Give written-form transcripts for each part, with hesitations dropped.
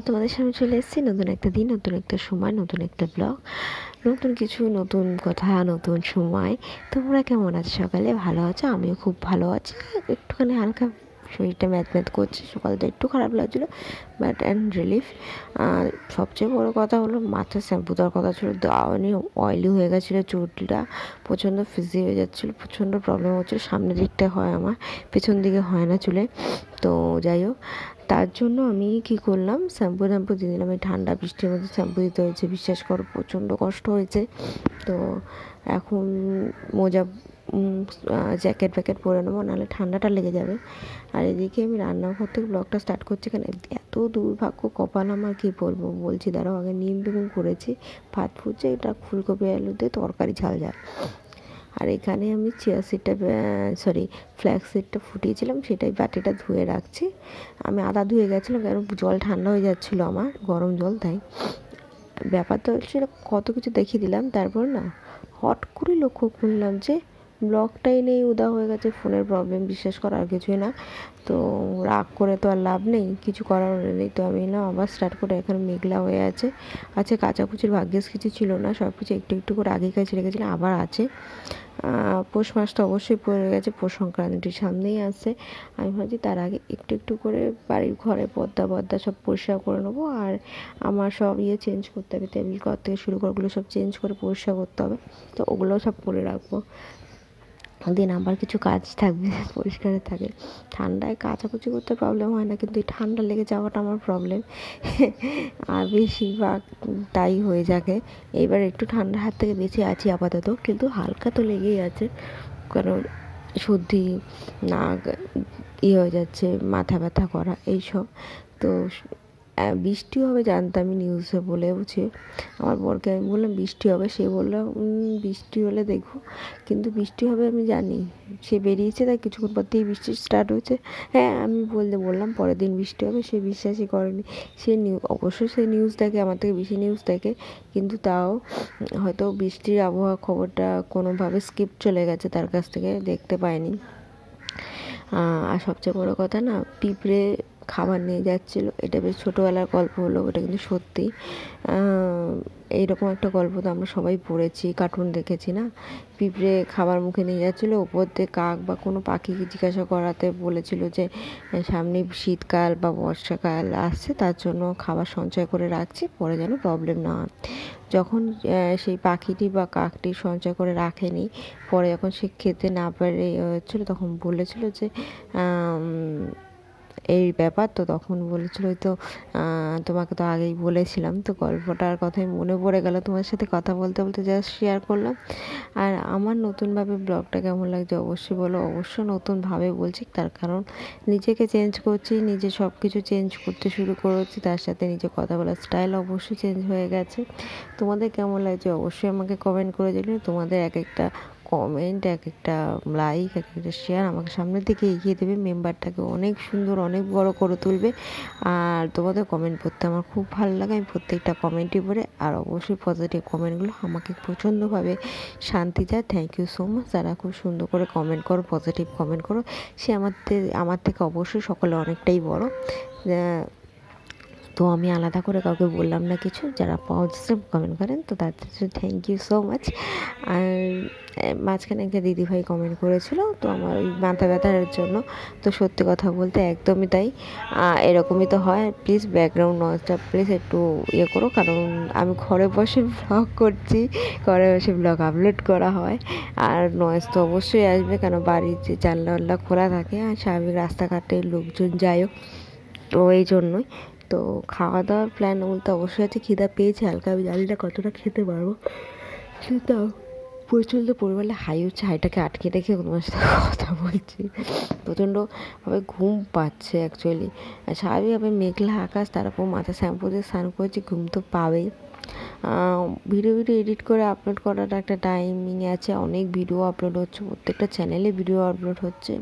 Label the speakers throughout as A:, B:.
A: আবার তোমাদের সামনে চলে এসেছি নতুন একটা দিন, নতুন একটা সময়, নতুন একটা ব্লগ, নতুন কিছু, নতুন কথা, নতুন সময়। তোমরা কেমন আছো? সকালে ভালো আছো? আমিও খুব ভালো আছি। একটুখানি হালকা শরীরটা ম্যাথ ম্যাথ করছে, সকালটা একটু খারাপ লাগছিলো, বাট অ্যান্ড রিলিফ। সবচেয়ে বড়ো কথা হলো মাথার শ্যাম্পু দেওয়ার কথা ছিল, দাওয়ানি অয়েলি হয়ে গেছিলো, চুলটা প্রচণ্ড ফিজি হয়ে যাচ্ছিলো, প্রচণ্ড প্রবলেম হচ্ছিলো। সামনের দিকটায় হয় আমার, পেছন দিকে হয় না চুলে। তো যাই হোক, তার জন্য আমি কী করলাম, শ্যাম্পু দিয়ে দিলাম। এই ঠান্ডা বৃষ্টির মধ্যে শ্যাম্পু দিতে হয়েছে, বিশ্বাস করো প্রচণ্ড কষ্ট হয়েছে। তো এখন মোজা জ্যাকেট ফ্যাকেট পরে নেবো, নাহলে ঠান্ডাটা লেগে যাবে। আর এদিকে আমি রান্নাঘর থেকে ব্লগটা স্টার্ট করছি, কেন এত দুর্ভাগ্য কপাল আমার, কী বলবো। বলছি দাঁড়াও, আগে নিম বেগুন করেছি, ভাত ফুটছে, এটা ফুলকপি আলু দিয়ে তরকারি ঝাল ঝাল। আর এখানে আমি ফ্ল্যাক্স সিডটা ফুটিয়েছিলাম, সেটাই বাটিটা ধুয়ে রাখছি। আমি আদা ধুয়ে গেছিলাম, কারণ জল ঠান্ডা হয়ে যাচ্ছিলো আমার, গরম জল, তাই। ব্যাপারটা হচ্ছে কত কিছু দেখিয়ে দিলাম, তারপর না হট করে লক্ষ্য করলাম যে ব্লগটাই নেই, উদা হয়ে গেছে। ফোনের প্রবলেম, বিশ্বাস করা, আর কিছুই না। তো রাগ করে তো আর লাভ নেই, কিছু করার নেই। তো আমি না আবার স্টার্ট করে, এখানে মেঘলা হয়ে আছে। আচ্ছা, কাচাকুচির ভাগ্যেস কিছু ছিল না, সব কিছু একটু একটু করে আগে কাছে রেখেছিলাম, আবার আছে। পৌষ মাসটা অবশ্যই পড়ে গেছে, পৌষ সংক্রান্তির সামনেই আসছে। আমি ভাবছি তার আগে একটু একটু করে বাড়ির ঘরে পর্দা সব পরিষ্কার করে নেবো। আর আমার সব চেঞ্জ করতে হবে, টেবিল ক্লথ থেকে শুরু করে ওগুলো সব চেঞ্জ করে পরিষ্কার করতে হবে। তো ওগুলোও সব করে রাখবো, দিন আবার কিছু কাজ থাকবে, পরিষ্কারের থাকে। ঠান্ডায় কাচাকুচি করতে প্রবলেম হয় না, কিন্তু এই ঠান্ডা লেগে যাওয়াটা আমার প্রবলেম। আর বেশিরভাগ তাই হয়ে যাকে। এইবার একটু ঠান্ডার হাত থেকে বেঁচে আছি আপাতত, কিন্তু হালকা তো লেগেই আছে, কারণ সর্দি, নাক হয়ে যাচ্ছে, মাথা ব্যথা করা, এইসব। তো বৃষ্টি হবে জানতাম, আমি নিউজে বলেওছে। আমার বরকে আমি বললাম বৃষ্টি হবে, সে বললো বৃষ্টি হলে দেখো, কিন্তু বৃষ্টি হবে আমি জানি। সে বেরিয়েছে, তাই কিছুক্ষণ পর থেকেই বৃষ্টি স্টার্ট হয়েছে। হ্যাঁ, আমি বললাম পরের দিন বৃষ্টি হবে, সে বিশ্বাসই করেনি। সে অবশ্যই সে নিউজ দেখে, আমার থেকে বেশি নিউজ দেখে, কিন্তু তাও হয়তো বৃষ্টির আবহাওয়া খবরটা কোনোভাবে স্কিপ চলে গেছে তার কাছ থেকে, দেখতে পায়নি। আর সবচেয়ে বড়ো কথা না, পিঁপড়ে খাবার নিয়ে যাচ্ছিলো, এটা বেশ ছোটোবেলার গল্প হলো, ওটা কিন্তু সত্যি। এইরকম একটা গল্প তো আমরা সবাই পড়েছি, কার্টুন দেখেছি না। পিঁপড়ে খাবার মুখে নিয়ে যাচ্ছিলো, ওপর দিয়ে কাক বা কোনো পাখিকে জিজ্ঞাসা করাতে বলেছিল যে সামনে শীতকাল বা বর্ষাকাল আসছে, তার জন্য খাবার সঞ্চয় করে রাখছি, পরে যেন প্রবলেম না হয়। যখন সেই পাখিটি বা কাকটি সঞ্চয় করে রাখেনি, পরে যখন সে খেতে না পারে হচ্ছিলো, তখন বলেছিল যে এই ব্যাপার। তো তখন বলেছিল, তো তোমাকে তো আগেই বলেছিলাম। তো গল্পটার কথাই মনে পড়ে গেল, তোমার সাথে কথা বলতে বলতে জাস্ট শেয়ার করলাম। আর আমার নতুনভাবে ব্লগটা কেমন লাগছে অবশ্যই বলো। অবশ্য নতুনভাবে বলছি, তার কারণ নিজেকে চেঞ্জ করছি, নিজে সব কিছু চেঞ্জ করতে শুরু করেছি, তার সাথে নিজে কথা বলার স্টাইল অবশ্যই চেঞ্জ হয়ে গেছে। তোমাদের কেমন লাগছে অবশ্যই আমাকে কমেন্ট করে দিলে। তোমাদের এক একটা কমেন্ট, এক একটা লাইক, এক একটা শেয়ার আমাকে সামনের দিকে এগিয়ে দেবে, মেম্বারটাকে অনেক সুন্দর, অনেক বড় করে তুলবে। আর তোমাদের কমেন্ট পড়তে আমার খুব ভালো লাগে, আমি প্রত্যেকটা কমেন্টই পড়ে। আর অবশ্যই পজিটিভ কমেন্টগুলো আমাকে প্রচণ্ডভাবে শান্তি দেয়। থ্যাংক ইউ সো মাচ, যারা খুব সুন্দর করে কমেন্ট করো, পজিটিভ কমেন্ট করো। সে আমার থেকে অবশ্যই সকলে অনেকটাই বড়। তো আমি আলাদা করে কাউকে বললাম না কিছু, যারা পজিটিভ কমেন্ট করেন, তো তাদের থ্যাংক ইউ সো মাচ। আর মাঝখানে একটা দিদিভাই কমেন্ট করেছিল, তো আমার ওই মাথা ব্যথার জন্য। তো সত্যি কথা বলতে একদমই তাই, এরকমই তো হয়। প্লিজ ব্যাকগ্রাউন্ড নয়েজটা প্লিজ একটু করো, কারণ আমি ঘরে বসে ব্লগ করছি, ঘরে বসে ব্লগ আপলোড করা হয়। আর নয়েজ তো অবশ্যই আসবে, কেন বাড়ির যে জানলা খোলা থাকে, আর স্বাভাবিক রাস্তাঘাটে লোকজন যায়ও, তো এই জন্যই। তো খাওয়া দাওয়ার প্ল্যান বলতে অবশ্যই আছে, খিদা পেয়েছে হালকা, আমি জানি না কতটা খেতে পারবো, তাও প্রচণ্ড পরিমাণে হাই হচ্ছে। হাইটাকে আটকে রেখে তোমার সাথে কথা বলছি, প্রচণ্ডভাবে ঘুম পাচ্ছে অ্যাকচুয়ালি। স্বাভাবিকভাবে মেঘলা আকাশ, তার উপর মাথা শ্যাম্পু দিয়ে স্নান করেছি, ঘুম তো পাবেই। ভিডিও এডিট করে আপলোড করার একটা টাইমিং আছে, অনেক ভিডিও আপলোড হচ্ছে, প্রত্যেকটা চ্যানেলে ভিডিও আপলোড হচ্ছে।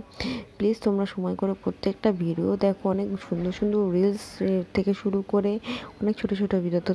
A: প্লিজ তোমরা সময় করে প্রত্যেকটা ভিডিও দেখো, অনেক সুন্দর সুন্দর রিলস থেকে শুরু করে অনেক ছোটো ছোটো ভিডিও। তো